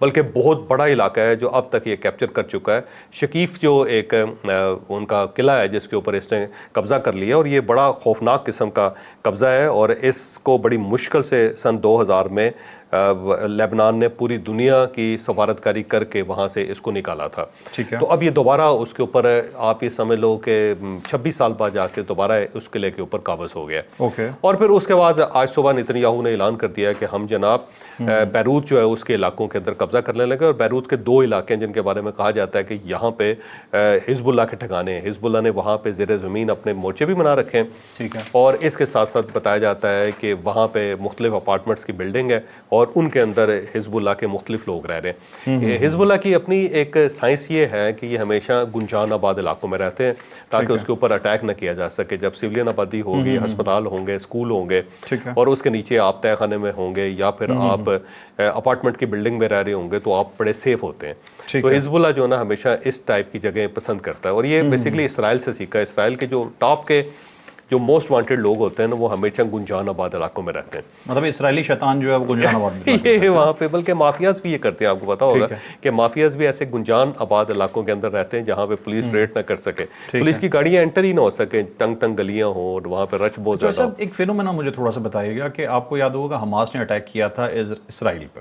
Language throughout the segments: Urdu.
بلکہ بہت بڑا علاقہ ہے جو اب تک یہ کیپچر کر چکا ہے. شکیف جو ایک ان کا قلعہ ہے جس کے اوپر اس نے قبضہ کر لیا، اور یہ بڑا خوفناک قسم کا قبضہ ہے، اور اس کو بڑی مشکل سے سن 2000 میں لیبنان نے پوری دنیا کی سفارتکاری کر کے وہاں سے اس کو نکالا تھا. تو اب یہ دوبارہ اس کے اوپر آپ یہ سمجھ لو کہ 26 سال بعد جا کے دوبارہ اس قلعے کے اوپر قابض ہو گیا. اور پھر اس کے بعد آج صبح نتن یاہو نے اعلان کر دیا کہ ہم جناب بیروت جو ہے اس کے علاقوں کے اندر قبضہ کرنے لگے، اور بیروت کے 2 علاقے ہیں جن کے بارے میں کہا جاتا ہے کہ یہاں پہ حزب اللہ کے ٹھکانے ہیں. حزب اللہ نے وہاں پہ زیر زمین اپنے مورچے بھی بنا رکھے ہیں، اور اس کے ساتھ ساتھ بتایا جاتا ہے کہ وہاں پہ مختلف اپارٹمنٹس کی بلڈنگ ہے اور ان کے اندر حزب اللہ کے مختلف لوگ رہ رہے ہیں. حزب اللہ کی اپنی ایک سائنس یہ ہے کہ یہ ہمیشہ گنجان آباد علاقوں میں رہتے ہیں تاکہ اس کے اوپر اٹیک نہ کیا جا سکے. جب سویلین آبادی ہوگی، ہسپتال ہوں گے، اسکول ہوں گے، اور اس کے نیچے آپ تہہ خانے میں ہوں گے یا پھر آپ اپارٹمنٹ کی بلڈنگ میں رہ رہے ہوں گے تو آپ بڑے سیف ہوتے ہیں. تو حزب اللہ جو ہے نا ہمیشہ اس ٹائپ کی جگہیں پسند کرتا ہے، اور یہ بیسیکلی اسرائیل سے سیکھا ہے. اسرائیل کے جو ٹاپ کے جو موسٹ وانٹیڈ لوگ ہوتے ہیں نا وہ ہمیشہ گنجان آباد علاقوں میں رہتے ہیں. مطلب اسرائیلی شیطان جو ہے وہ گنجان آباد میں یہ وہاں پہ، بلکہ مافیاز بھی یہ کرتے ہیں. آپ کو پتا ہوگا کہ مافیاز بھی ایسے گنجان آباد علاقوں کے اندر رہتے ہیں جہاں پہ پولیس ریڈ نہ کر سکے، پولیس کی گاڑیاں انٹر ہی نہ ہو سکیں، تنگ گلیاں ہوں اور وہاں پہ رچ بہت زیادہ. ایک فینومینا مجھے تھوڑا سا بتائیے گا کہ آپ کو یاد ہوگا حماس نے اٹیک کیا تھا اسرائیل پہ،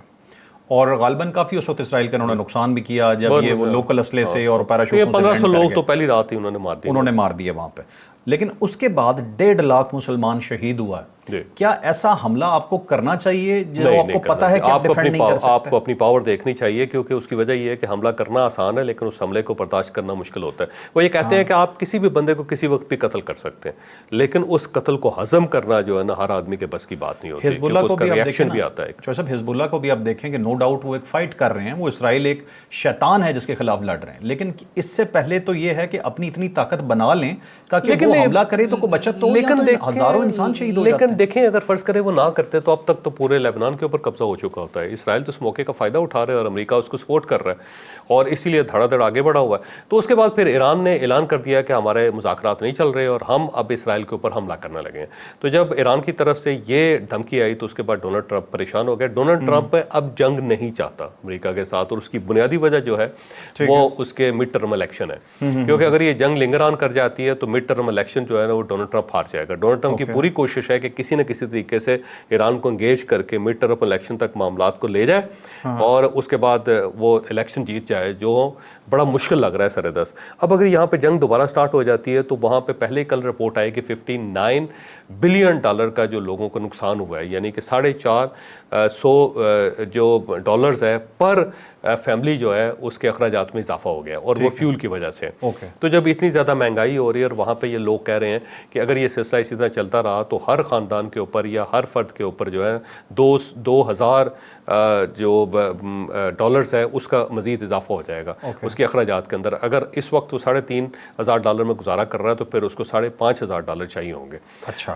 اور غالباً کافی اس وقت اسرائیل کا انہوں نے نقصان بھی کیا جب یہ وہ لوکل اسلحے سے اور پیراشوٹوں سے 1500 لوگ تو پہلی رات ہی انہوں نے مار دیے وہاں پہ. لیکن اس کے بعد 1.5 لاکھ مسلمان شہید ہوا ہے. کیا ایسا حملہ آپ کو کرنا چاہیے جو آپ کو پتا ہے کہ آپ ڈیفینڈ نہیں کر سکتے؟ آپ کو اپنی پاور دیکھنی چاہیے، کیونکہ اس کی وجہ یہ ہے کہ حملہ کرنا آسان ہے لیکن اس حملے کو برداشت کرنا مشکل ہوتا ہے. وہ یہ کہتے ہیں کہ آپ کسی بھی بندے کو کسی وقت بھی قتل کر سکتے ہیں، لیکن اس قتل کو ہضم کرنا جو ہے نا ہر آدمی کے بس کی بات نہیں ہوتی. حزب اللہ کو بھی آپ دیکھیں بھی آتا ہے. صاحب حزب اللہ کو بھی آپ دیکھیں کہ نو ڈاؤٹ وہ ایک فائٹ کر رہے ہیں، وہ اسرائیل ایک شیطان ہے جس کے خلاف لڑ رہے ہیں، لیکن اس سے پہلے تو یہ ہے کہ اپنی اتنی طاقت بنا لیں تاکہ وہ حملہ کرے تو کوئی بچت تو ہزاروں انسان شہید ہو جاتے ہیں. لیکن دیکھیں اگر فرض کرے وہ نہ کرتے تو اب تک تو پورے لیبنان کے اوپر قبضہ ہو چکا ہوتا ہے. اسرائیل تو اس موقع کا فائدہ اٹھا رہا ہے اور امریکہ اس کو سپورٹ کر رہا ہے اور اسی لیے دھڑا دھڑ آگے بڑھا ہوا ہے. تو اس کے بعد پھر ایران نے اعلان کر دیا کہ ہمارے مذاکرات نہیں چل رہے اور ہم اب اسرائیل کے اوپر حملہ کرنے لگے ہیں. تو جب ایران کی طرف سے یہ دھمکی آئی تو اس کے بعد ڈونلڈ ٹرمپ پریشان ہو گئے. ڈونلڈ ٹرمپ اب جنگ نہیں چاہتا امریکہ کے ساتھ، اور اس کی بنیادی وجہ جو ہے وہ اس کے مڈ ٹرم الیکشن ہے. کیونکہ اگر یہ جنگ لنگر آن کر جاتی ہے تو مڈ ٹرم الیکشن جو ہے نا وہ ڈونلڈ ٹرمپ ہار جائے گا. ڈونلڈ ٹرمپ کی پوری کوشش ہے کہ کسی نہ کسی طریقے سے ایران کو انگیج کر کے مڈ ٹرم الیکشن تک معاملات کو لے جائے اور اس کے بعد وہ الیکشن جیت جائے، جو بڑا مشکل لگ رہا ہے سر دست. اب اگر یہاں پہ جنگ دوبارہ سٹارٹ ہو جاتی ہے تو وہاں پہ پہلے کل رپورٹ آئی کہ $59 بلین کا جو لوگوں کو نقصان ہوا ہے، یعنی کہ $450 جو ڈالرز ہے پر فیملی جو ہے اس کے اخراجات میں اضافہ ہو گیا، اور وہ فیول کی وجہ سے. تو جب اتنی زیادہ مہنگائی ہو رہی ہے اور وہاں پہ یہ لوگ کہہ رہے ہیں کہ اگر یہ سلسلہ اسی طرح چلتا رہا تو ہر خاندان کے اوپر یا ہر فرد کے اوپر جو ہے 2000 جو ڈالرز ہے اس کا مزید اضافہ ہو جائے گا اس کے اخراجات کے اندر. اگر اس وقت وہ $3500 میں گزارا کر رہا ہے تو پھر اس کو $5500 چاہیے ہوں گے.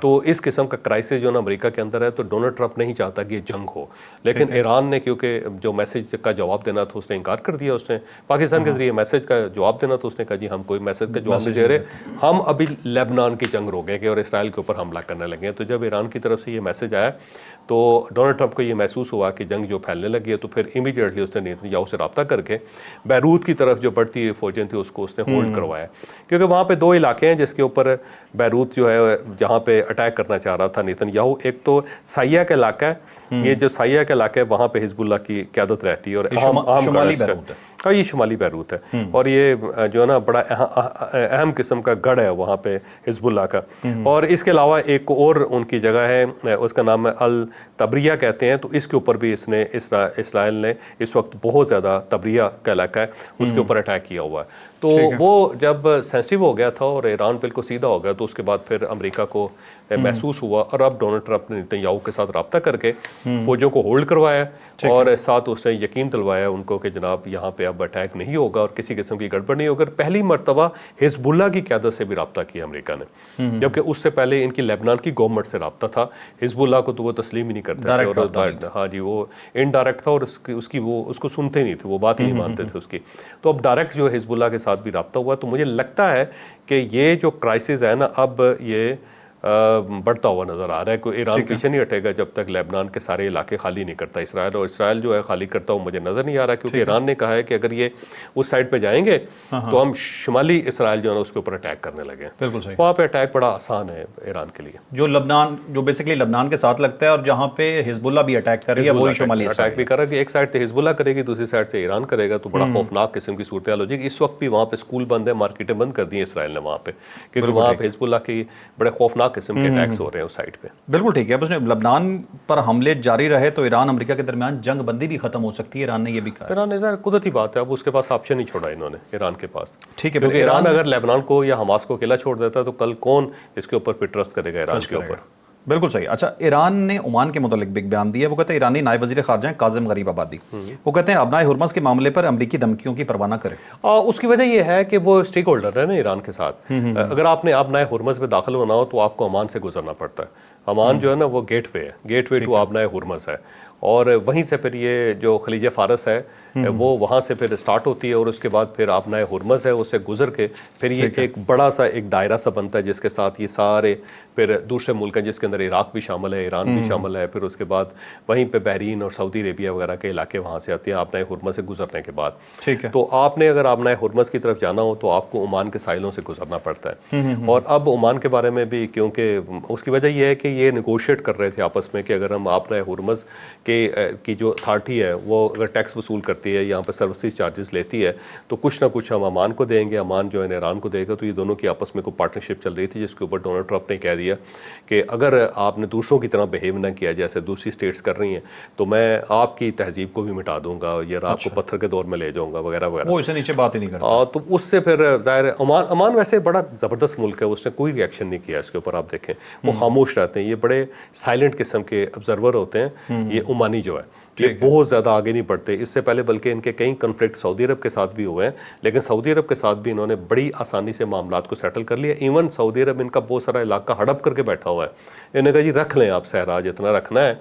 تو اس قسم کا کرائسس جو نا امریکہ کے اندر ہے، تو ڈونلڈ ٹرمپ نہیں چاہتا کہ یہ جنگ ہو، لیکن ایران نے کیونکہ جو میسج کا جواب دینا تھا اس نے انکار کر دیا. اس نے پاکستان کے ذریعے میسج کا جواب دینا تھا، اس نے کہا جی ہم کوئی میسج کا جواب نہیں دے رہے، ہم ابھی لیبنان کی جنگ روکیں گے اور اسرائیل کے اوپر حملہ کرنے لگے ہیں. تو جب ایران کی طرف سے یہ میسج آیا تو ڈونلڈ ٹرمپ کو یہ محسوس ہوا کہ جنگ جو پھیلنے لگی ہے، تو پھر امیڈیٹلی اس نے نیتن یاہو سے رابطہ کر کے بیروت کی طرف جو بڑھتی ہوئی فوجیں تھیں اس کو اس نے ہولڈ کروایا. کیونکہ وہاں پہ 2 علاقے ہیں جس کے اوپر بیروت جو ہے جہاں پہ اٹیک کرنا چاہ رہا تھا نیتن یاہو. ایک تو سائیا کا علاقہ ہے، یہ جو سائیا کا علاقہ ہے وہاں پہ حزب اللہ کی قیادت رہتی ہے اور شمالی بیروت ہے. ہاں یہ شمالی بیروت ہے، اور یہ جو ہے نا بڑا اہم قسم کا گڑھ ہے وہاں پہ حزب اللہ کا. اور اس کے علاوہ ایک اور ان کی جگہ ہے، اس کا نام ہے التبریہ کہتے ہیں. تو اس کے اوپر بھی اس نے اسرائیل نے اس وقت بہت زیادہ تبریہ کا علاقہ ہے اس کے اوپر اٹیک کیا ہوا ہے. تو وہ جب سینسٹیو ہو گیا تھا اور ایران بالکل سیدھا ہو گیا تو اس کے بعد پھر امریکہ کو محسوس ہوا اور اب ڈونلڈ ٹرمپ نے نیتن یاہو کے ساتھ رابطہ کر کے فوجوں کو ہولڈ کروایا اور ساتھ اس نے یقین دلوایا ان کو کہ جناب یہاں پہ اب اٹیک نہیں ہوگا اور کسی قسم کی گڑبڑ نہیں ہوگا. پہلی مرتبہ حزب اللہ کی قیادت سے بھی رابطہ کیا امریکہ نے، جبکہ اس سے پہلے ان کی لیبنان کی گورنمنٹ سے رابطہ تھا. حزب اللہ کو تو وہ تسلیم ہی نہیں کرتے تھے، ہاں جی وہ انڈائریکٹ تھا اور اس کو سنتے نہیں تھے، وہ بات ہی نہیں مانتے تھے اس کی. تو اب ڈائریکٹ جو حزب اللہ کے ساتھ بھی رابطہ ہوا. تو مجھے لگتا ہے کہ یہ جو کرائسس ہے نا اب یہ بڑھتا ہوا نظر آ رہا ہے. کوئی ایران پیچھے نہیں ہٹے گا جب تک لیبنان کے سارے علاقے خالی نہیں کرتا اسرائیل, اور اسرائیل جو ہے خالی کرتا ہوا مجھے نظر نہیں آ رہا, کیونکہ ایران نے کہا ہے کہ اگر یہ اس سائڈ پہ جائیں گے تو ہم شمالی اسرائیل جو ہے نا اس کے اوپر اٹیک کرنے لگے ہیں. بالکل صحیح. وہاں پہ اٹیک بڑا آسان ہے ایران کے لیے, جو لبنان, جو بیسکلی لبنان کے ساتھ لگتا ہے اور جہاں پہ حزب اللہ بھی اٹیک کر رہی ہے وہی شمالی اٹیک بھی کر رہا ہے کہ ایک سائڈ سے حزب اللہ کرے گی, دوسری سائڈ سے ایران کرے گا, تو بڑا خوفناک قسم کی صورتحال ہو جائے گی. اس وقت بھی وہاں پہ اسکول بند ہے, مارکیٹیں بند کر دی ہیں اسرائیل نے وہاں پہ, کیونکہ وہاں پہ حزب اللہ کی بڑے خوفناک قسم کے اٹیکس ہو رہے ہیں اس سائڈ پہ. بالکل ٹھیک ہے. اب اس نے لبنان پر حملے جاری رہے تو ایران امریکہ کے درمیان جنگ بندی بھی ختم ہو سکتی ہے, ایران نے یہ بھی کہا. ایران نے قدرتی بات ہے, اب اس کے پاس آپشن نہیں چھوڑا انہوں نے ایران کے پاس. ٹھیک ہے, کیونکہ ایران اگر لیبنان کو یا حماس کو اکیلا چھوڑ دیتا ہے تو کل کون اس کے اوپر پھر ٹرسٹ کرے گا ایران کے اوپر. بالکل صحیح. اچھا, ایران نے عمان کے متعلق بھی ایک بیان دیا ہے. وہ کہتے ہیں ایرانی نائب وزیر خارجہ ہیں کاظم غریب آبادی, وہ کہتے ہیں ابنائے ہرمز کے معاملے پر امریکی دھمکیوں کی پرواہ نہ کرے. اس کی وجہ یہ ہے کہ وہ اسٹیک ہولڈر ہے نا ایران کے ساتھ. اگر آپ نے ابنائے ہرمز میں داخل ہونا ہو تو آپ کو عمان سے گزرنا پڑتا ہے. عمان جو ہے نا وہ گیٹ وے ہے, گیٹ وے ٹو ابنائے ہرمز ہے, اور وہیں سے پھر یہ جو خلیج فارس ہے وہ وہاں سے پھر سٹارٹ ہوتی ہے, اور اس کے بعد پھر ابنائے ہرمز ہے, اس سے گزر کے پھر یہ ایک بڑا سا ایک دائرہ سا بنتا ہے جس کے ساتھ یہ سارے پھر دوسرے ملک ہیں, جس کے اندر عراق بھی شامل ہے, ایران بھی شامل ہے. پھر اس کے بعد وہیں پہ بحرین اور سعودی عربیہ وغیرہ کے علاقے وہاں سے آتے ہیں ابنائے ہرمز سے گزرنے کے بعد. ٹھیک ہے. تو آپ نے اگر ابنائے ہرمز کی طرف جانا ہو تو آپ کو عمان کے ساحلوں سے گزرنا پڑتا ہے. اور اب عمان کے بارے میں بھی, کیونکہ اس کی وجہ یہ ہے کہ یہ نیگوشیٹ کر رہے تھے آپس میں کہ اگر ہم ابنائے ہرمز کی جو اتھارٹی ہے وہ اگر ٹیکس وصول کرتی ہے, یہاں پہ سروسز چارجز لیتی ہے, تو کچھ نہ کچھ ہم عمان کو دیں گے, عمان جو ہے ایران کو دے گا. تو یہ دونوں کی آپس میں کوئی پارٹنرشپ چل رہی تھی جس کے اوپر ڈونلڈ ٹرمپ نے کہہ دیا کہ اگر آپ نے دوسروں کی طرح بہیو نہ کیا جیسے دوسری اسٹیٹس کر رہی ہیں تو میں آپ کی تہذیب کو بھی مٹا دوں گا, یا آپ کو پتھر کے دور میں لے جاؤں گا وغیرہ وغیرہ. وہ اس سے نیچے بات ہی نہیں کرتا. تو اس سے پھر ظاہر عمان ویسے بڑا زبردست ملک ہے, اس نے کوئی ریئیکشن نہیں کیا اس کے اوپر. آپ دیکھیں وہ خاموش رہتے ہیں, یہ بڑے سائلنٹ قسم کے آبزرور ہوتے ہیں. یہ عمانی جو ہے یہ بہت زیادہ آگے نہیں بڑھتے. اس سے پہلے بلکہ ان کے کئی کنفلکٹ سعودی عرب کے ساتھ بھی ہوئے ہیں, لیکن سعودی عرب کے ساتھ بھی انہوں نے بڑی آسانی سے معاملات کو سیٹل کر لیا. ایون سعودی عرب ان کا بہت سارا علاقہ ہڑپ کر کے بیٹھا ہوا ہے. انہوں نے کہا جی رکھ لیں آپ صحرا جتنا رکھنا ہے,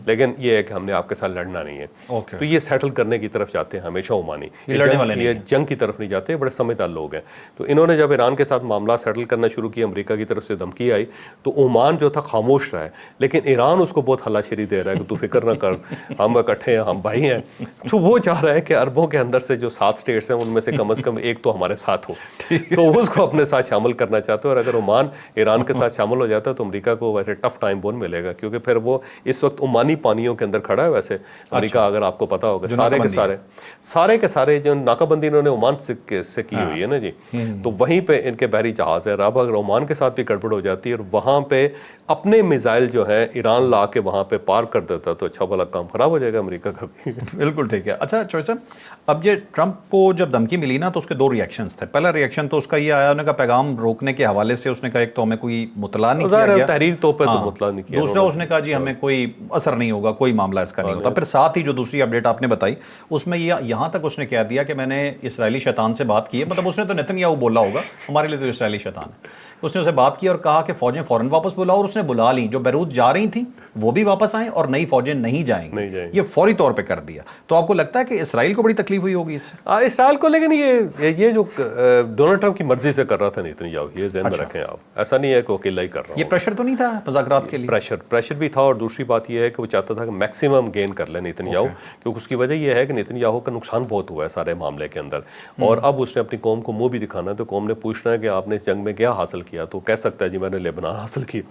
لیکن یہ ہے کہ ہم نے آپ کے ساتھ لڑنا نہیں ہے. تو یہ سیٹل کرنے کی طرف جاتے ہیں ہمیشہ عمانی, یہ جنگ کی طرف نہیں جاتے, بڑے سمجھدار لوگ ہیں. تو انہوں نے جب ایران کے ساتھ معاملات سیٹل کرنا شروع کیا, امریکہ کی طرف سے دھمکی آئی, تو عمان جو تھا خاموش رہا ہے, لیکن ایران اس کو بہت ہلا شیری دے رہا ہے کہ تو فکر نہ کر, ہم اکٹھے ہیں, ہم بھائی ہیں. تو وہ چاہ رہا ہے کہ عربوں کے اندر سے جو 7 اسٹیٹس ہیں ان میں سے کم از کم ایک تو ہمارے ساتھ ہو, تو اس کو اپنے ساتھ شامل کرنا چاہتے ہیں. اور اگر عمان ایران کے ساتھ شامل ہو جاتا ہے تو امریکہ کو ویسے ٹف ٹائم بون ملے گا, کیونکہ پھر وہ اس وقت عمانی پانیوں کے اندر کھڑا ہے. ویسے امریکہ اگر آپ کو پتا ہوگا سارے کے سارے جو ناکہ بندی انہوں نے عمان سے کی ہوئی ہے نا جی, تو وہیں پہ ان کے بحری جہاز ہے. اب اگر عمان کے ساتھ بھی گڑبڑ ہو جاتی ہے اور وہاں پہ اپنے میزائل جو ہے ایران لا کے وہاں پہ پار کر دیتا تو اچھا بھلا کام خراب ہو جائے گا امریکہ کا بھی. بالکل ٹھیک ہے. اچھا چوہے صاحب, اب یہ ٹرمپ کو جب دھمکی ملی نا تو اس کے 2 ریئیکشنز تھے. پہلا ریئیکشن تو اس کا یہ آیا, انہوں نے کہا پیغام روکنے کے حوالے سے اس نے کہا ایک تو ہمیں کوئی مطلع نہیں کیا گیا, تحریر تو پہ تو مطلع نہیں کیا. دوسرا اس نے کہا جی ہمیں کوئی اثر نہیں ہوگا, کوئی معاملہ اس کا نہیں ہوتا. پھر ساتھ ہی جو دوسری اپڈیٹ آپ نے بتائی اس میں یہاں تک اس نے کہہ دیا کہ میں نے اسرائیلی شیطان سے بات کی ہے. مطلب اس نے تو نیتن یاہو بولا ہوگا, ہمارے لیے تو اسرائیلی شیطان ہے. اس نے اسے بات کی اور کہا کہ فوجیں فوراً واپس بلاؤ, اور اس نے بلا لی. جو بیروت جا رہی تھیں وہ بھی واپس آئیں اور نئی فوجیں نہیں جائیں گی, یہ فوری طور پہ کر دیا. تو آپ کو لگتا ہے کہ اسرائیل کو بڑی تکلیف ہوئی ہوگی اس سے؟ اسرائیل کو, لیکن یہ جو ڈونلڈ ٹرمپ کی مرضی سے کر رہا تھا نیتن یاہو, یہ ذہن میں رکھیں آپ, ایسا نہیں ہے کہ اکیلا ہی کر رہا ہوں. یہ پریشر تو نہیں تھا مذاکرات کے لیے؟ پریشر بھی تھا, اور دوسری بات یہ ہے کہ وہ چاہتا تھا کہ میکسیمم گین کر لے نیتن یاہو, کیونکہ اس کی وجہ یہ ہے کہ نیتن یاہو کا نقصان بہت ہوا ہے سارے معاملے کے اندر. اور اب اس نے اپنی قوم کو منہ بھی دکھانا ہے, تو قوم نے پوچھنا ہے کہ آپ نے اس جنگ میں کیا حاصل کیا, تو کہہ سکتا ہے جی میں نے لیبنان حاصل کیا.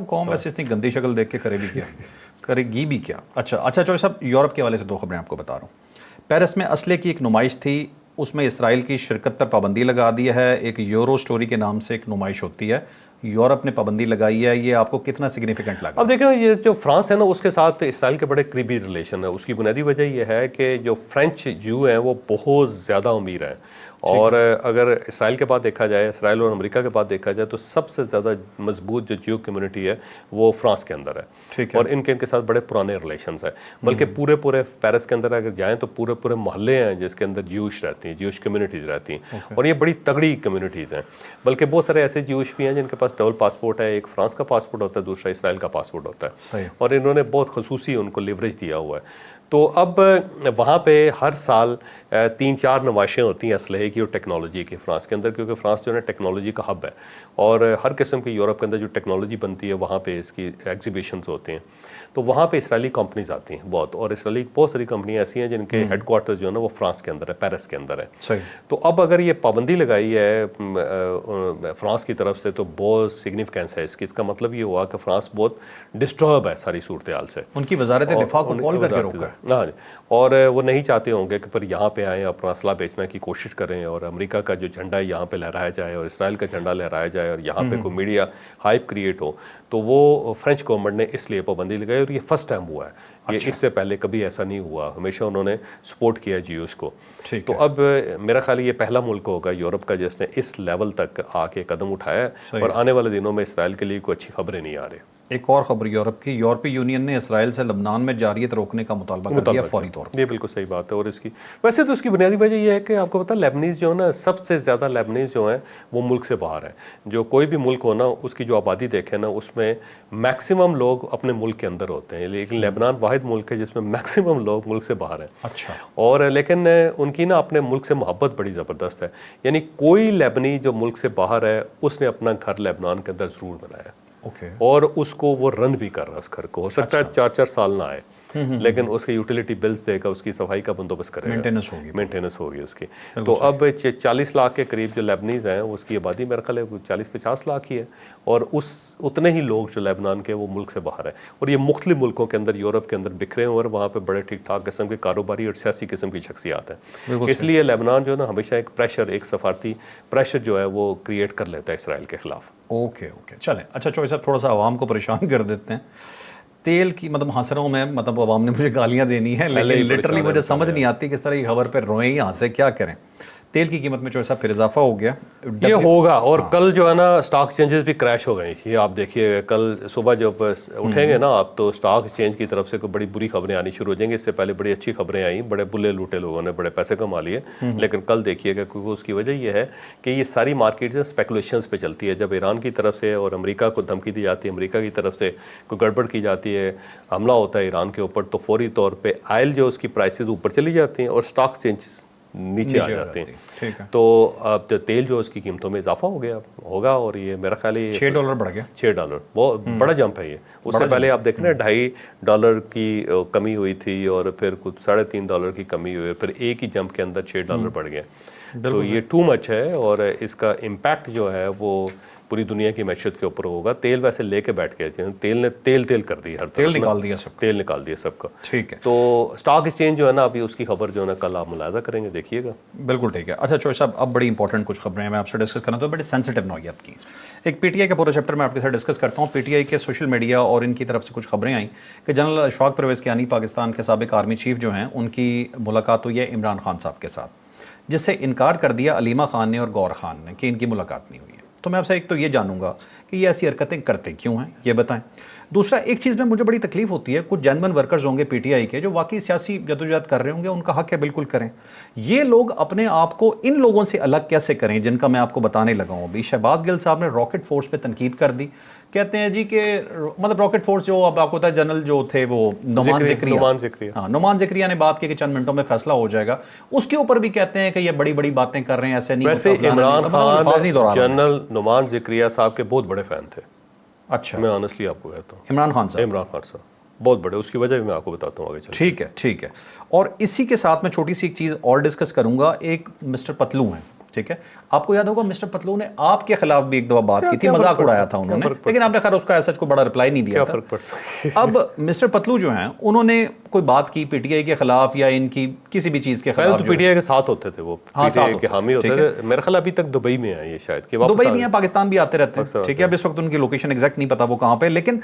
قوم ویسے اتنی گندی شکل دیکھ کے کرے گی بھی کیا. اچھا چوہے صاحب, یورپ کے حوالے سے 2 خبریں آپ کو بتا رہا ہوں. پیرس میں اسلحے کی ایک نمائش تھی, اس میں اسرائیل کی شرکت پر پابندی لگا دی ہے. ایک یورو سٹوری کے نام سے ایک نمائش ہوتی ہے, یورپ نے پابندی لگائی ہے. یہ آپ کو کتنا سگنیفیکنٹ لگا؟ اب دیکھیں, یہ جو فرانس ہے نا اس کے ساتھ اسرائیل کے بڑے قریبی ریلیشن ہے. اس کی بنیادی وجہ یہ ہے کہ جو فرینچ جو ہیں وہ بہت زیادہ امیر ہیں, اور اگر اسرائیل کے بعد دیکھا جائے, اسرائیل اور امریکہ کے بعد دیکھا جائے, تو سب سے زیادہ مضبوط جو جیو کمیونٹی ہے وہ فرانس کے اندر ہے. اور ان کے ساتھ بڑے پرانے ریلیشنز ہیں. بلکہ پورے پیرس کے اندر اگر جائیں تو پورے محلے ہیں جس کے اندر جیوش رہتی ہیں, جیوش کمیونٹیز رہتی ہیں, اور یہ بڑی تگڑی کمیونٹیز ہیں. بلکہ بہت سارے ایسے جیوش بھی ہیں جن کے پاس ڈبل پاسپورٹ ہے, ایک فرانس کا پاسپورٹ ہوتا ہے, دوسرا اسرائیل کا پاسپورٹ ہوتا ہے, اور انہوں نے بہت خصوصی ان کو لیوریج دیا ہوا ہے. تو اب وہاں پہ ہر سال 3-4 نمائشیں ہوتی ہیں اسلحے کی اور ٹیکنالوجی کی فرانس کے اندر، کیونکہ فرانس جو ہے ٹیکنالوجی کا ہب ہے، اور ہر قسم کی یورپ کے اندر جو ٹیکنالوجی بنتی ہے وہاں پہ اس کی ایگزیبیشنز ہوتے ہیں. تو وہاں پہ اسرائیلی کمپنیز آتی ہیں بہت، اور اسرائیلی بہت ساری کمپنیاں ایسی ہیں جن کے ہیڈ کوارٹرز جو ہے نا وہ فرانس کے اندر ہے، پیرس کے اندر ہے. صحیح. تو اب اگر یہ پابندی لگائی ہے فرانس کی طرف سے تو بہت سگنیفیکینس ہے اس کی. اس کا مطلب یہ ہوا کہ فرانس بہت ڈسٹرب ہے ساری صورتحال سے. ان کی وزارت دفاع کو کال کر کے روکا ہے. ہاں جی، اور وہ نہیں چاہتے ہوں گے کہ پھر یہاں پہ آئیں اپنا اسلحہ بیچنے کی کوشش کریں اور امریکہ کا جو جھنڈا ہے یہاں پہ لہرایا جائے اور اسرائیل کا جھنڈا لہرایا جائے اور یہاں پہ کوئی میڈیا ہائپ کریٹ ہو. تو وہ فرینچ گورنمنٹ نے اس لیے پابندی لگائی، اور یہ فرسٹ ٹائم ہوا ہے. یہ اس سے پہلے کبھی ایسا نہیں ہوا، ہمیشہ انہوں نے سپورٹ کیا جی اس کو. تو اب میرا خیال یہ پہلا ملک ہوگا یورپ کا جس نے اس لیول تک آ کے قدم اٹھایا ہے، اور آنے والے دنوں میں اسرائیل کے لیے کوئی اچھی خبریں نہیں آ رہی. ایک اور خبر یورپ کی، یورپی یونین نے اسرائیل سے لبنان میں جارحیت روکنے کا مطالبہ کر دیا فوری طور پر. یہ بالکل صحیح بات ہے. اور اس کی ویسے تو اس کی بنیادی وجہ یہ ہے کہ آپ کو پتا لیبنیز جو ہے نا، سب سے زیادہ لیبنیز جو ہیں وہ ملک سے باہر ہیں. جو کوئی بھی ملک ہو نا اس کی جو آبادی دیکھیں نا اس میں میکسیمم لوگ اپنے ملک کے اندر ہوتے ہیں، لیکن لیبنان واحد ملک ہے جس میں میکسیمم لوگ ملک سے باہر ہیں. اچھا. اور لیکن ان کی نا اپنے ملک سے محبت بڑی زبردست ہے. یعنی کوئی لیبنی جو ملک سے باہر ہے اس نے اپنا گھر لیبنان کے اندر ضرور بنایا، اور اس کو وہ رن بھی کر رہا ہے اس گھر کو. ہو سکتا ہے 4-4 سال نہ آئے، لیکن اس کے یوٹیلیٹی بلز دے گا، اس کی صفائی کا بندوبست کرے گا، مینٹیننس ہوگی اس کی. تو اب 40 لاکھ کے قریب جو لیبنیز ہیں اس کی آبادی میرا خیال ہے 40-50 لاکھ ہی ہے، اور اتنے ہی لوگ جو لیبنان کے وہ ملک سے باہر ہیں. اور یہ مختلف ملکوں کے اندر یورپ کے اندر بکھرے ہیں، اور وہاں پہ بڑے ٹھیک ٹھاک قسم کے کاروباری اور سیاسی قسم کی شخصیات ہیں. اس لیے لیبنان جو ہے نا ہمیشہ ایک پریشر، ایک سفارتی پریشر جو ہے وہ کریٹ کر لیتا ہے اسرائیل کے خلاف. اوکے چلیں. اچھا چوہے صاحب، تھوڑا سا عوام کو پریشان کر دیتے ہیں. تیل کی محاصروں میں عوام نے مجھے گالیاں دینی ہیں، لیکن لٹرلی مجھے سمجھ نہیں آتی کس طرح یہ خبر پہ روئیں یہاں سے کیا کریں. تیل کی قیمت میں چوہے صاحب پھر اضافہ ہو گیا. یہ ہوگا، اور کل جو ہے نا اسٹاک ایکسچینجز بھی کریش ہو گئے. یہ آپ دیکھیے کل صبح جب اٹھیں گے نا آپ تو اسٹاک ایکسچینج کی طرف سے کوئی بڑی بری خبریں آنی شروع ہو جائیں گی. اس سے پہلے بڑی اچھی خبریں آئیں، بڑے بلے لوٹے لوگوں نے بڑے پیسے کما لیے. لیکن کل دیکھیے گا، کیونکہ اس کی وجہ یہ ہے کہ یہ ساری مارکیٹس اسپیکولیشنز پہ چلتی ہے. جب ایران کی طرف سے اور امریکہ کو دھمکی دی جاتی ہے، امریکہ کی طرف سے کوئی گڑبڑ کی جاتی ہے، حملہ ہوتا ہے ایران کے اوپر، تو فوری طور پہ آئل جو اس کی پرائسز اوپر چلی جاتی ہیں اور اسٹاک ایکسچینجز نیچے آ جاتے ہیں. تو اب تیل جو اس کی قیمتوں میں اضافہ ہو گیا ہوگا، اور یہ میرا خیال ہے $6 بڑھ گیا. $6 بہت بڑا جمپ ہے یہ. اس سے پہلے آپ دیکھیں نا $2.5 کی کمی ہوئی تھی، اور پھر کچھ $3.5 کی کمی ہوئی، پھر ایک ہی جمپ کے اندر $6 بڑھ گیا. تو یہ ٹو مچ ہے، اور اس کا امپیکٹ جو ہے وہ پوری دنیا کی معیشت کے اوپر ہوگا. تیل ویسے لے کے بیٹھ گئے تھے، تیل نے تیل کر دی، ہر تیل نکال دیا سب، تیل نکال دیا سب کا. ٹھیک ہے. تو اسٹاک ایکسچینج جو ہے نا ابھی اس کی خبر جو ہے نا کل آپ ملاحظہ کریں گے، دیکھیے گا. بالکل ٹھیک ہے. اچھا چوہے صاحب، اب بڑی انپورٹنٹ کچھ خبریں میں آپ سے ڈسکس کرنا تو بڑی سینسٹیو نوعیت کی. ایک پی ٹی آئی کے پورے چیپٹر میں آپ کے ساتھ ڈسکس کرتا ہوں. پی ٹی آئی کے سوشل میڈیا اور ان کی طرف سے کچھ خبریں آئیں کہ جنرل اشفاق پرویز کیانی پاکستان کے سابق آرمی چیف جو ہیں ان کی ملاقات ہوئی ہے عمران خان صاحب کے ساتھ، جس سے انکار کر دیا علیمہ خان نے اور غور خان نے کہ ان کی ملاقات نہیں ہوئی ہے. تو میں آپ سے ایک تو یہ جانوں گا کہ یہ ایسی حرکتیں کرتے کیوں ہیں، یہ بتائیں. دوسرا، ایک چیز میں مجھے بڑی تکلیف ہوتی ہے، کچھ جینون ورکرز ہوں گے پی ٹی آئی کے جو واقعی سیاسی جدوجہد کر رہے ہوں گے، ان کا حق ہے بالکل کریں. یہ لوگ اپنے آپ کو ان لوگوں سے الگ کیسے کریں جن کا میں آپ کو بتانے لگا ہوں. ابھی شہباز گل صاحب نے راکٹ فورس پہ تنقید کر دی، کہتے ہیں جی کہ راکٹ فورس جو اب آپ کو پتا ہے جنرل جو تھے وہ نعمان ذکریہ نے بات کی کہ چند منٹوں میں فیصلہ ہو جائے گا. اس کے اوپر بھی کہتے ہیں کہ یہ بڑی بڑی باتیں کر رہے ہیں، ایسے نہیں. ویسے عمران خان جنرل نعمان ذکریہ صاحب کے بہت بڑے فین تھے. اچھا، میں آنیسٹلی آپ کو کہتا ہوں عمران خان صاحب بہت بڑے، اس کی وجہ بھی میں آپ کو بتاتا ہوں آگے چلیں. ٹھیک ہے. اور اسی کے ساتھ میں چھوٹی سی ایک چیز اور ڈسکس کروں گا. ایک مسٹر پتلو ہیں، ٹھیک ہے، آپ کو یاد ہوگا مسٹر پتلو نے آپ کے خلاف بھی ایک دفعہ بات کی تھی، مذاق اڑایا تھا انہوں نے، لیکن آپ نے خیر اس کا ایسا کوئی بڑا رپلائی نہیں دیا تھا. اب مسٹر پتلو جو ہیں انہوں نے کوئی بات کی پی ٹی آئی کے خلاف یا ان کی کسی بھی چیز کے خلاف. پی ٹی آئی کے ساتھ ہوتے تھے، وہ پی ٹی آئی کے حامی ہوتے تھے. میرا خیال ابھی تک دبئی میں ہیں، یہ شاید کہ دبئی میں ہیں، پاکستان بھی آتے رہتے ہیں، ٹھیک ہے. اب اس وقت ان کی لوکیشن ایگزیکٹ نہیں پتا وہ کہاں پہ، لیکن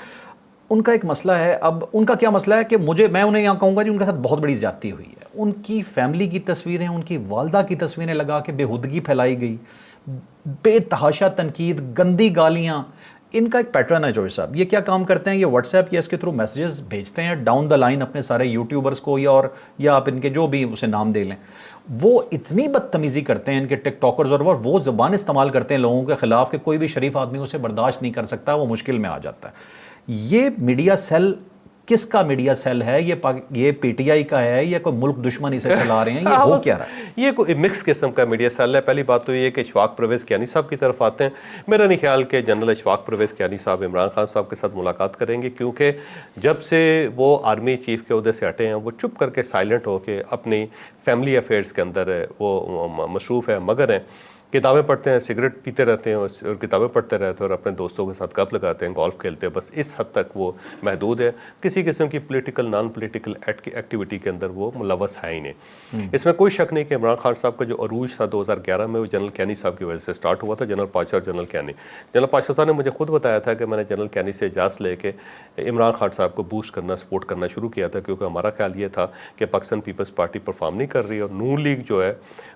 ان کا ایک مسئلہ ہے. اب ان کا کیا مسئلہ ہے کہ میں انہیں یہاں کہوں گا جی ان کے ساتھ بہت بڑی زیادتی ہوئی ہے. ان کی فیملی کی تصویریں، ان کی والدہ کی تصویریں لگا کے بےہودگی پھیلائی گئی، بے تحاشا تنقید، گندی گالیاں. ان کا ایک پیٹرن ہے جوہر صاحب. یہ کیا کام کرتے ہیں، یہ واٹس ایپ یا اس کے تھرو میسیجز بھیجتے ہیں ڈاؤن دا لائن اپنے سارے یوٹیوبرز کو یا آپ ان کے جو بھی اسے نام دے لیں. وہ اتنی بدتمیزی کرتے ہیں ان کے ٹک ٹاکرز، اور وہ زبان استعمال کرتے ہیں لوگوں کے خلاف کہ کوئی بھی شریف آدمی اسے برداشت نہیں کر سکتا، وہ مشکل میں آ جاتا ہے. یہ میڈیا سیل کس کا میڈیا سیل ہے؟ یہ پی ٹی آئی کا ہے یا کوئی ملک دشمن اسے چلا رہے ہیں؟ یہ ہو کیا رہا ہے؟ یہ کوئی مکس قسم کا میڈیا سیل ہے. پہلی بات تو یہ کہ اشفاق پرویز کیانی صاحب کی طرف آتے ہیں. میرا نہیں خیال کہ جنرل اشفاق پرویز کیانی صاحب عمران خان صاحب کے ساتھ ملاقات کریں گے، کیونکہ جب سے وہ آرمی چیف کے عہدے سے ہٹے ہیں وہ چپ کر کے سائلنٹ ہو کے اپنی فیملی افیئرس کے اندر وہ مصروف ہیں، مگر ہیں. کتابیں پڑھتے ہیں، سگریٹ پیتے رہتے ہیں اور کتابیں پڑھتے رہتے ہیں اور اپنے دوستوں کے ساتھ گپ لگاتے ہیں، گولف کھیلتے ہیں. بس اس حد تک وہ محدود ہے. کسی قسم کی پولیٹیکل نان پولیٹیکل ایکٹیویٹی کے اندر وہ ملوث ہے ہی نہیں. اس میں کوئی شک نہیں کہ عمران خان صاحب کا جو عروج تھا 2011 میں وہ جنرل کیانی صاحب کی وجہ سے سٹارٹ ہوا تھا. جنرل پاشا اور جنرل کیانی. جنرل پاشا صاحب نے مجھے خود بتایا تھا کہ میں نے جنرل کیانی سے اجازت لے کے عمران خان صاحب کو بوسٹ کرنا، سپورٹ کرنا شروع کیا تھا، کیونکہ ہمارا خیال یہ تھا کہ پاکستان پیپلز پارٹی پرفارم نہیں کر رہی اور نون لیگ جو ہے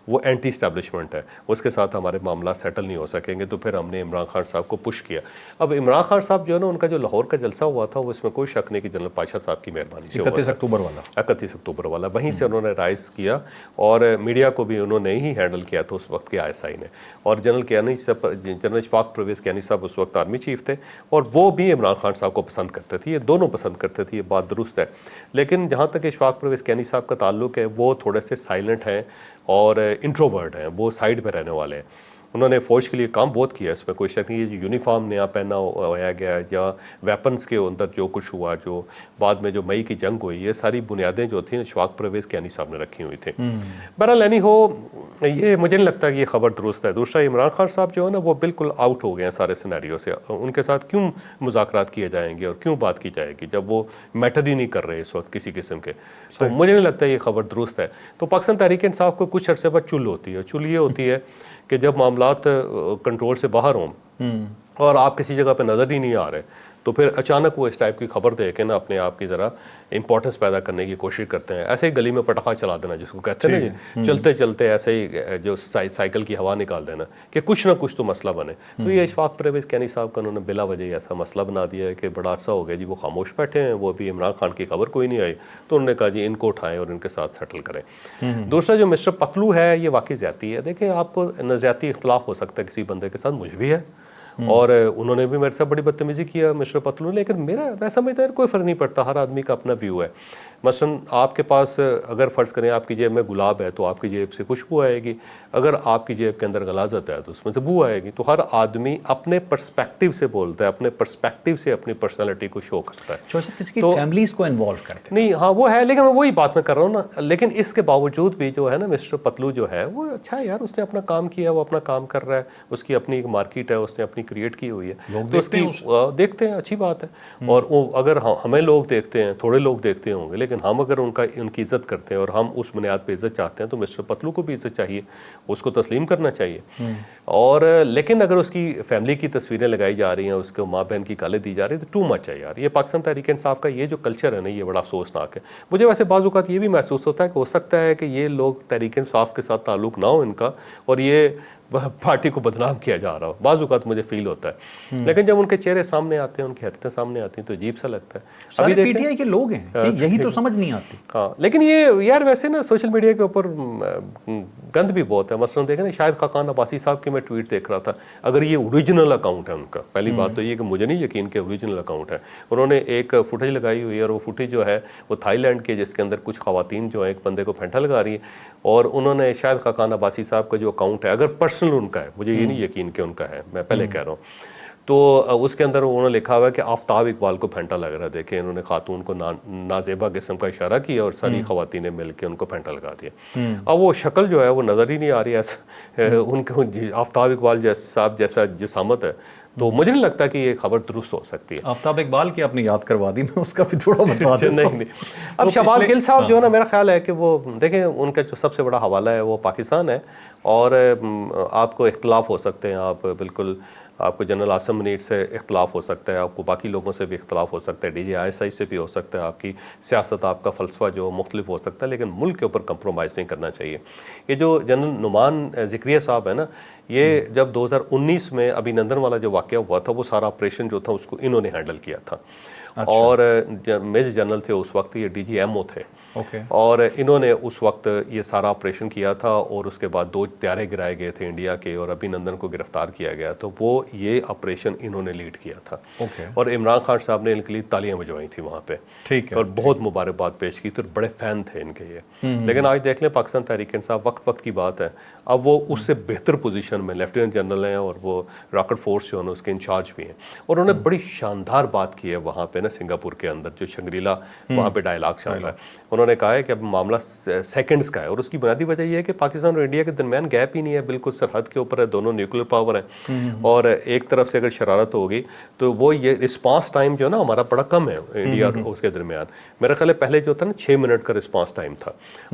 وہ اینٹی اسٹیبلشمنٹ ہے، اس کے ساتھ ہمارے معاملات سیٹل نہیں ہو سکیں گے. تو پھر ہم نے عمران خان صاحب کو پش کیا. اب عمران خان صاحب جو ہے نا، ان کا جو لاہور کا جلسہ ہوا تھا وہ اس میں کوئی شک نہیں کہ جنرل پاشا صاحب کی مہربانی سے 31 اکتوبر والا 31 اکتوبر والا وہیں سے انہوں نے رائز کیا اور میڈیا کو بھی انہوں نے ہی ہینڈل کیا تھا اس وقت کے ISI نے. اور جنرل اشفاق پرویز کیانی صاحب اس وقت آرمی چیف تھے اور وہ بھی عمران خان صاحب کو پسند کرتے تھے. یہ دونوں پسند کرتے تھے، یہ بات درست ہے. لیکن جہاں تک اشفاق پرویز کیانی صاحب کا تعلق ہے وہ تھوڑے سے سائلنٹ ہیں اور انٹروورٹ ہیں، وہ سائڈ پہ رہنے والے ہیں. انہوں نے فوج کے لیے کام بہت کیا، اس میں کوئی شک نہیں. یہ جو یونیفارم نیا پہنا ہوا گیا یا ویپنز کے اندر جو کچھ ہوا، جو بعد میں جو مئی کی جنگ ہوئی، یہ ساری بنیادیں جو تھیں اشفاق پرویز کیانی صاحب نے رکھی ہوئی تھیں. بہرحال اینی ہو، یہ مجھے نہیں لگتا کہ یہ خبر درست ہے. دوسرا، عمران خان صاحب جو ہے نا وہ بالکل آؤٹ ہو گئے ہیں سارے سینیریو سے. ان کے ساتھ کیوں مذاکرات کیے جائیں گے اور کیوں بات کی جائے گی جب وہ میٹر ہی نہیں کر رہے اس وقت کسی قسم کے؟ تو مجھے نہیں لگتا یہ خبر درست ہے. تو پاکستان تحریک انصاف کو کچھ عرصے بعد چل ہوتی ہے. چل یہ ہوتی ہے کہ جب معاملات کنٹرول سے باہر ہوں اور آپ کسی جگہ پہ نظر ہی نہیں آ رہے تو پھر اچانک وہ اس ٹائپ کی خبر دے کے نا اپنے آپ کی ذرا امپورٹنس پیدا کرنے کی کوشش کرتے ہیں. ایسے ہی گلی میں پٹاخہ چلا دینا جس کو کہتے ہیں نا، چلتے چلتے ایسے ہی جو سائیکل کی ہوا نکال دینا کہ کچھ نہ کچھ تو مسئلہ بنے. تو یہ اشفاق پرویز کیانی صاحب کا انہوں نے بلا وجہ ایسا مسئلہ بنا دیا ہے کہ بڑا عرصہ ہو گیا جی وہ خاموش بیٹھے ہیں، وہ بھی عمران خان کی خبر کوئی نہیں آئی تو انہوں نے کہا جی ان کو اٹھائیں اور ان کے ساتھ سیٹل کریں. دوسرا جو مسٹر پتلو ہے یہ واقعی زیادتی ہے. دیکھیں آپ کو زیادتی اختلاف ہو سکتا ہے کسی بندے کے ساتھ، مجھے بھی ہے اور انہوں نے بھی میرے ساتھ بڑی بدتمیزی کیا مسٹر پتلو نے، لیکن میں سمجھتا ہے کوئی فرق نہیں پڑتا، ہر آدمی کا اپنا ویو ہے. مثلا آپ کے پاس اگر فرض کریں آپ کی جیب میں گلاب ہے تو آپ کی جیب سے خوشبو آئے گی، اگر آپ کی جیب کے اندر غلاظت ہے تو اس میں سے بو آئے گی. تو ہر آدمی اپنے پرسپیکٹیو سے بولتا ہے، اپنے پرسپیکٹیو سے اپنی پرسنالٹی کو شو کرتا ہے. کسی کی فیملیز کو انوالو کرتے ہیں نہیں، ہاں وہ ہے، لیکن میں وہی بات میں کر رہا ہوں نا. لیکن اس کے باوجود بھی جو ہے نا مسٹر پتلو جو ہے وہ اچھا ہے یار، اس نے اپنا کام کیا، وہ اپنا کام کر رہا ہے، اس کی اپنی ایک مارکیٹ ہے، اس نے اپنی کریٹ کی ہوئی ہے تو اس کی دیکھتے ہیں، اچھی بات ہے. اور اگر ہمیں لوگ دیکھتے ہیں، تھوڑے لوگ دیکھتے ہوں گے، لیکن ہم اگر ان کی عزت کرتے ہیں اور ہم اس بنیاد پہ عزت چاہتے ہیں تو مسٹر پتلو کو بھی عزت چاہیے، اس کو تسلیم کرنا چاہیے. اور لیکن اگر اس کی فیملی کی تصویریں لگائی جا رہی ہیں، اس کو ماں بہن کی گالیں دی جا رہی ہیں تو ٹو مچ ہے یار. یہ پاکستان تحریک انصاف کا یہ جو کلچر ہے نا یہ بڑا افسوسناک ہے. مجھے ویسے بعض اوقات یہ بھی محسوس ہوتا ہے کہ ہو سکتا ہے کہ یہ لوگ تحریک انصاف کے ساتھ تعلق نہ ہو ان کا اور یہ پارٹی کو بدنام کیا جا رہا ہو، بعض اوقات مجھے فیل ہوتا ہے. لیکن جب ان کے چہرے سامنے آتے ہیں، ان کی حرکتیں سامنے آتی ہیں تو عجیب سا لگتا ہے. ابھی پی ٹی آئی کے لوگ ہیں، یہی تو سمجھ نہیں آتی. ہاں لیکن یہ یار ویسے نا سوشل میڈیا کے اوپر گند بھی بہت ہے. مثلا دیکھیں نا شاہد خاقان عباسی صاحب کی میں ٹویٹ دیکھ رہا تھا، اگر یہ اوریجنل اکاؤنٹ ہے ان کا، پہلی بات تو یہ کہ مجھے نہیں یقین کہ اوریجنل اکاؤنٹ ہے. انہوں نے ایک فوٹیج لگائی ہوئی ہے اور وہ فوٹیج جو ہے وہ تھائی لینڈ کے، جس کے اندر کچھ خواتین جو ہیں ایک بندے کو پھینٹا لگا رہی ہیں اور انہوں نے شاہد خاقان عباسی صاحب کا جو اکاؤنٹ ہے، اگر پرسنل ان کا ہے، مجھے یہ نہیں یقین کہ ان کا ہے، میں پہلے کہہ رہا ہوں، تو اس کے اندر انہوں نے لکھا ہوا ہے کہ آفتاب اقبال کو پھینٹا لگ رہا ہے. دیکھیں انہوں نے خاتون کو نازیبا قسم کا اشارہ کیا اور ساری خواتینیں مل کے ان کو پھینٹا لگا دیا. اب وہ شکل جو ہے وہ نظر ہی نہیں آ رہی ہے، ان کو آفتاب اقبال صاحب جیسا جسامت ہے. تو مجھے نہیں لگتا کہ یہ خبر درست ہو سکتی ہے. آفتاب اقبال کی اپنی یاد کروا دی، میں اس کا بھی تھوڑا بتا دوں. نہیں اب شہباز گل صاحب جو ہے نا، میرا خیال ہے کہ وہ دیکھیں ان کا جو سب سے بڑا حوالہ ہے وہ پاکستان ہے اور آپ کو اختلاف ہو سکتے ہیں، آپ بالکل آپ کو جنرل عاصم منیر سے اختلاف ہو سکتا ہے، آپ کو باقی لوگوں سے بھی اختلاف ہو سکتا ہے، ڈی جی ISI سے بھی ہو سکتا ہے، آپ کی سیاست آپ کا فلسفہ جو مختلف ہو سکتا ہے، لیکن ملک کے اوپر کمپرومائز نہیں کرنا چاہیے. یہ جو جنرل نعمان ذکریہ صاحب ہے نا، یہ جب 2019 میں ابھینندن والا جو واقعہ ہوا تھا وہ سارا آپریشن جو تھا اس کو انہوں نے ہینڈل کیا تھا. اور میجر جنرل تھے اس وقت, یہ ڈی جی ایم او تھے, اور انہوں نے اس وقت یہ سارا آپریشن کیا تھا, اور اس کے بعد 2 طیارے گرائے گئے تھے انڈیا کے, اور ابھینندن کو گرفتار کیا گیا. تو وہ یہ آپریشن انہوں نے لیڈ کیا تھا, اور عمران خان صاحب نے ان کے لیے تالیاں بجوائی تھیں وہاں پہ, اور بہت مبارکباد پیش کی تھی, اور بڑے فین تھے ان کے یہ. لیکن آج دیکھ لیں پاکستان تحریک انصاف, وقت کی بات ہے, اب وہ اس سے بہتر پوزیشن میں لیفٹیننٹ جنرل ہیں, اور وہ راکٹ فورس جو ہے اس کے انچارج بھی ہیں, اور انہوں نے بڑی شاندار بات کی ہے وہاں پہ نا سنگاپور کے اندر, جو شنگریلا وہاں پہ ڈائلاگ شامل ہے. انہوں نے کہا ہے کہ اب معاملہ سیکنڈز کا ہے, اور اس کی بنیادی وجہ یہ ہے کہ پاکستان اور انڈیا کے درمیان گیپ ہی نہیں ہے, بالکل سرحد کے اوپر ہے, دونوں نیوکلیر پاور ہیں, اور ایک طرف سے اگر شرارت ہوگی تو وہ یہ رسپانس ٹائم جو ہے نا ہمارا بڑا کم ہے انڈیا اور اس کے درمیان. میرا خیال ہے پہلے جو تھا نا 6 منٹ کا رسپانس ٹائم تھا,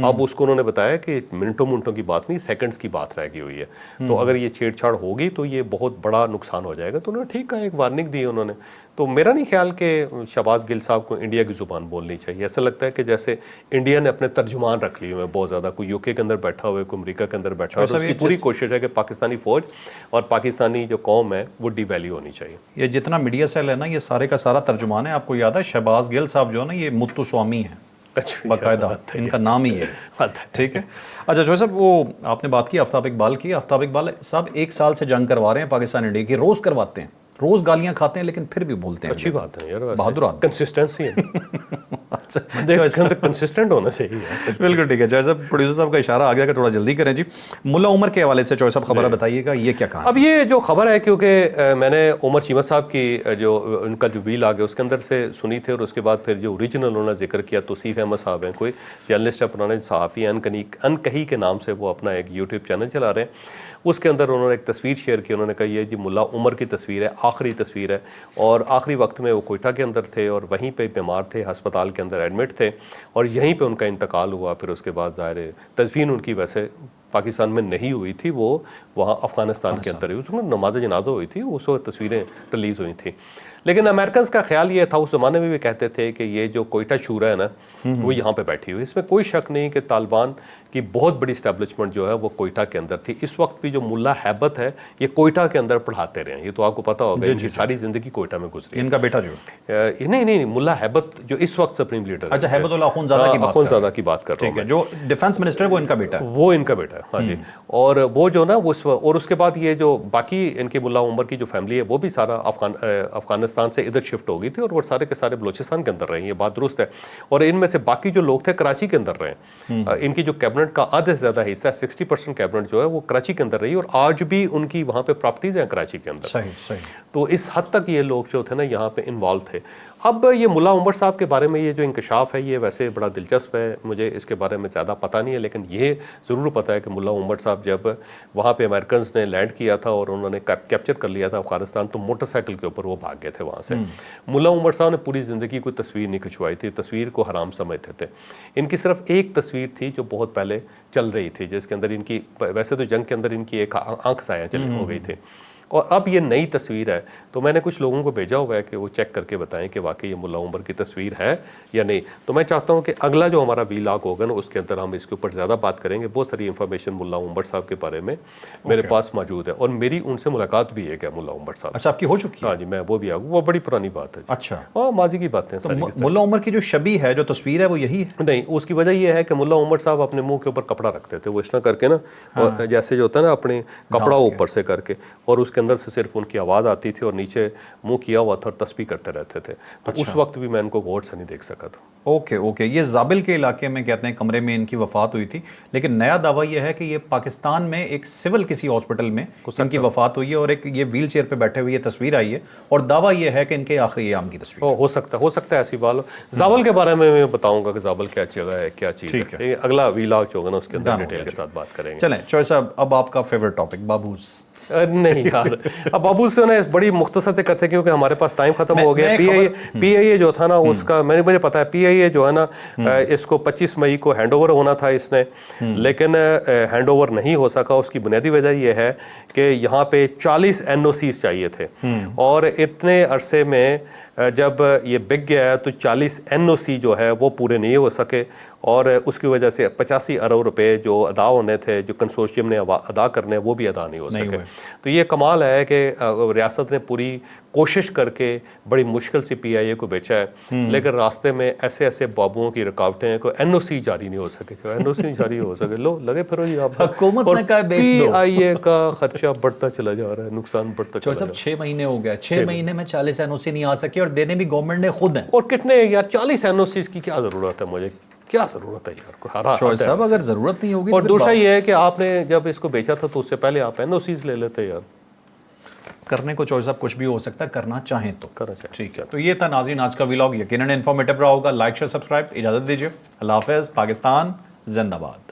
اب اس کو انہوں نے بتایا کہ منٹوں کی بات نہیں, سیکنڈز کی بات رہ گئی ہوئی ہے. تو اگر یہ چھیڑ چھاڑ ہوگی تو یہ بہت بڑا نقصان ہو جائے گا. تو انہوں نے ٹھیک کہا, ایک وارننگ دی انہوں نے. تو میرا نہیں خیال کہ شہباز گل صاحب کو انڈیا کی زبان بولنی چاہیے. ایسا لگتا ہے کہ جیسے انڈیا نے اپنے ترجمان رکھ لیے ہوئے ہیں بہت زیادہ, کوئی یو کے اندر بیٹھا ہوا ہے, کوئی امریکہ کے اندر بیٹھا ہوا ہے, اور اس کی پوری کوشش ہے کہ پاکستانی فوج اور پاکستانی جو قوم ہے وہ ڈی ویلیو ہونی چاہیے. یہ جتنا میڈیا سیل ہے نا, یہ سارے کا سارا ترجمان ہے. آپ کو یاد ہے شہباز گل صاحب جو ہے نا, یہ متو سوامی ہیں باقاعدہ, ان کا نام ہی ہے, ٹھیک ہے. اچھا جو صاحب, وہ آپ نے بات کی آفتاب اقبال کی. آفتاب اقبال صاحب 1 سال سے جنگ کروا رہے ہیں پاکستان انڈیا کی, روز کرواتے ہیں, روز گالیاں کھاتے ہیں, لیکن پھر بھی بولتے ہیں. اچھی بات ہے یار, بہادر آدمی, کنسسٹنسی ہے, کنسسٹنٹ ہونا چاہیے. بالکل ٹھیک ہے. جوائے صاحب پروڈیوسر صاحب کا اشارہ آ گیا کہ تھوڑا جلدی کریں جی. ملا عمر کے حوالے سے جوائے صاحب خبر بتائیے گا, یہ کیا کہا؟ اب یہ جو خبر ہے, کیونکہ میں نے عمر چیمہ صاحب کی جو ان کا جو ویل آ گیا اس کے اندر سے سنی تھی, اور اس کے بعد پھر جو اوریجنل انہوں نے ذکر کیا, توصیف احمد صاحب ہیں, کوئی جرنلسٹ ہے, پرانے صحافی ہیں, انکہی کے نام سے وہ اپنا ایک یوٹیوب چینل چلا رہے ہیں. اس کے اندر انہوں نے ایک تصویر شیئر کی. انہوں نے کہا یہ جی ملا عمر کی تصویر ہے, آخری تصویر ہے, اور آخری وقت میں وہ کوئٹہ کے اندر تھے, اور وہیں پہ بیمار تھے, ہسپتال کے اندر ایڈمٹ تھے, اور یہیں پہ ان کا انتقال ہوا. پھر اس کے بعد ظاہر تدفین ان کی ویسے پاکستان میں نہیں ہوئی تھی, وہ وہاں افغانستان کے اندر ہوئی, اس میں نماز جنازہ ہوئی تھی, اس وقت تصویریں ریلیز ہوئی تھیں. لیکن امریکنز کا خیال یہ تھا, اس زمانے میں بھی کہتے تھے کہ یہ جو کوئٹہ شورا ہے نا وہ یہاں پہ بیٹھی ہوئی. اس میں کوئی شک نہیں کہ طالبان کی بہت بڑی اسٹیبلشمنٹ جو ہے وہ کوئٹہ کے اندر تھی. اس وقت بھی جو ملا ہیبت ہے یہ کوئٹہ کے اندر پڑھاتے رہے ہیں, یہ تو آپ کو پتہ ہوگا, ان کی ساری زندگی کوئٹہ میں گزری. ان کا بیٹا جو نہیں ملا ہیبت جو اس وقت سپریم لیڈر, اچھا ہیبت اللہ اخونزادہ کی بات کر رہا ہوں میں, جو ڈیفنس منسٹر ہے, وہ ان کا بیٹا ہے, وہ ان کا بیٹا ہے. ہاں جی. اور وہ جو نا اور اس کے بعد یہ جو باقی ان کے ملا عمر کی جو فیملی ہے وہ بھی سارا افغانستان سے ادھر شفٹ ہو گئی تھی, اور وہ سارے کے سارے بلوچستان کے اندر رہے ہیں, یہ بات درست ہے. اور ان میں سے باقی جو لوگ تھے کراچی کے اندر رہے. ان کی جو کیبنٹ کا آدھے سے زیادہ حصہ 60% کیبنٹ جو ہے وہ کراچی کے اندر رہی, اور آج بھی ان کی وہاں پہ پراپرٹیز ہیں کراچی کے اندر. صحیح. تو اس حد تک یہ لوگ جو تھے نا یہاں پہ انوالو تھے. اب یہ ملا عمر صاحب کے بارے میں یہ جو انکشاف ہے یہ ویسے بڑا دلچسپ ہے, مجھے اس کے بارے میں زیادہ پتہ نہیں ہے, لیکن یہ ضرور پتہ ہے کہ ملا عمر صاحب جب وہاں پہ امریکنز نے لینڈ کیا تھا اور انہوں نے کیپچر کر لیا تھا افغانستان, تو موٹر سائیکل کے اوپر وہ بھاگ گئے تھے وہاں سے. ملا عمر صاحب نے پوری زندگی کوئی تصویر نہیں کھنچوائی تھی, تصویر کو حرام سمجھتے تھے. ان کی صرف ایک تصویر تھی جو بہت پہلے چل رہی تھی, جس کے اندر ان کی ویسے تو جنگ کے اندر ان کی ایک آنکھ سایہ چلی ہو گئی تھی, اور اب یہ نئی تصویر ہے. تو میں نے کچھ لوگوں کو بھیجا ہوا ہے کہ وہ چیک کر کے بتائیں کہ واقعی یہ ملا عمر کی تصویر ہے یا نہیں. تو میں چاہتا ہوں کہ اگلا جو ہمارا ویلاگ ہوگا نا اس کے اندر ہم اس کے اوپر زیادہ بات کریں گے. بہت ساری انفارمیشن ملا عمر صاحب کے بارے میں میرے پاس موجود ہے, اور میری ان سے ملاقات بھی ہے کہ ملا عمر صاحب. اچھا آپ کی ہو چکی ہے؟ ہاں جی, میں وہ بھی آؤں, وہ بڑی پرانی بات ہے. اچھا, ہاں ماضی کی باتیں. ملا عمر کی جو شبیہ ہے, جو تصویر ہے, وہ یہی ہے؟ نہیں, اس کی وجہ یہ ہے کہ ملا عمر صاحب اپنے منہ کے اوپر کپڑا رکھتے تھے, وہ اس طرح کر کے نا, اور جیسے جو ہوتا ہے نا اپنے کپڑا اوپر سے کر کے, اور اس کے اندر سے صرف ان کی آواز آتی تھی, اور نیچے منہ کیا ہوا تھا اور تسبیح کرتے رہتے تھے. تو اس وقت بھی میں ان کو غور سے نہیں دیکھ سکا تھا. اوکے. یہ زابل کے علاقے میں کہتے ہیں کمرے میں ان کی وفات ہوئی تھی, لیکن نیا دعویٰ یہ ہے کہ یہ پاکستان میں ایک سول کسی ہاسپٹل میں ان کی وفات ہوئی ہے, اور ایک یہ ویل چیئر پہ بیٹھے ہوئے یہ تصویر آئی ہے, اور دعویٰ یہ ہے کہ ان کے آخری ایام کی تصویر. ہو سکتا ہے ایسی بات ہو. زابل کے بارے میں بتاؤں گا کہ زابل کیا جگہ ہے, کیا چیز ہے. اگلا ویلاگ جو ہوگا نا اس کے اندر ڈیٹیل کے ساتھ بات کریں گے. چلیں چوہے صاحب, اب آپ کا فیورٹ ٹاپک بابوز. نہیں یار, اب بابوز سے بڑی مختصر سے کرتے کیونکہ ہمارے پاس ٹائم ختم ہو گیا. پی آئی اے جو تھا نا اس کا مجھے پتا ہے, پی آئی اے جو ہے نا اس کو 25 مئی کو ہینڈ اوور ہونا تھا اس نے, لیکن ہینڈ اوور نہیں ہو سکا. اس کی بنیادی وجہ یہ ہے کہ یہاں پہ 40 NOCs چاہیے تھے, اور اتنے عرصے میں جب یہ بک گیا ہے تو 40 NOC جو ہے وہ پورے نہیں ہو سکے اور اس کی وجہ سے 85 ارب روپے جو ادا ہونے تھے جو کنسورشیم نے ادا کرنے وہ بھی ادا نہیں ہو سکے. تو یہ کمال ہے کہ ریاست نے پوری کوشش کر کے بڑی مشکل سے PIA کو بیچا ہے, لیکن راستے میں ایسے ایسے بابوؤں کی رکاوٹیں ہیں کہ NOC جاری نہیں ہو سکے. NOC نہیں جاری ہو سکے, لو لگے پھرو جی آپ حکومت نے کہا بیچ دو. PIA کا خرچہ بڑھتا چلا جا رہا ہے, نقصان بڑھتا چلا جا رہا ہے. 6 مہینے ہو گیا, 6 مہینے میں 40 NOC نہیں آ سکے اور دینے بھی گورنمنٹ نے خود ہیں. اور کتنے یار 40 NOCs کی کیا ضرورت ہے, مجھے کیا ضرورت ہے یار. شوہر صاحب اگر ضرورت نہیں ہوگی اور دوسرا یہ ہے کہ آپ نے جب اس کو بیچا تھا تو اس سے پہلے آپ NOCs لے لیتے یار. کرنے کو شوہر صاحب کچھ بھی ہو سکتا ہے, کرنا چاہیں تو کرنا چاہیں. ٹھیک ہے. تو یہ تھا ناظرین آج کا ولاگ, یقیناً انفارمیٹیو رہا ہوگا. لائک شیئر سبسکرائب, اجازت دیجیے. اللہ حافظ. پاکستان زندہ باد.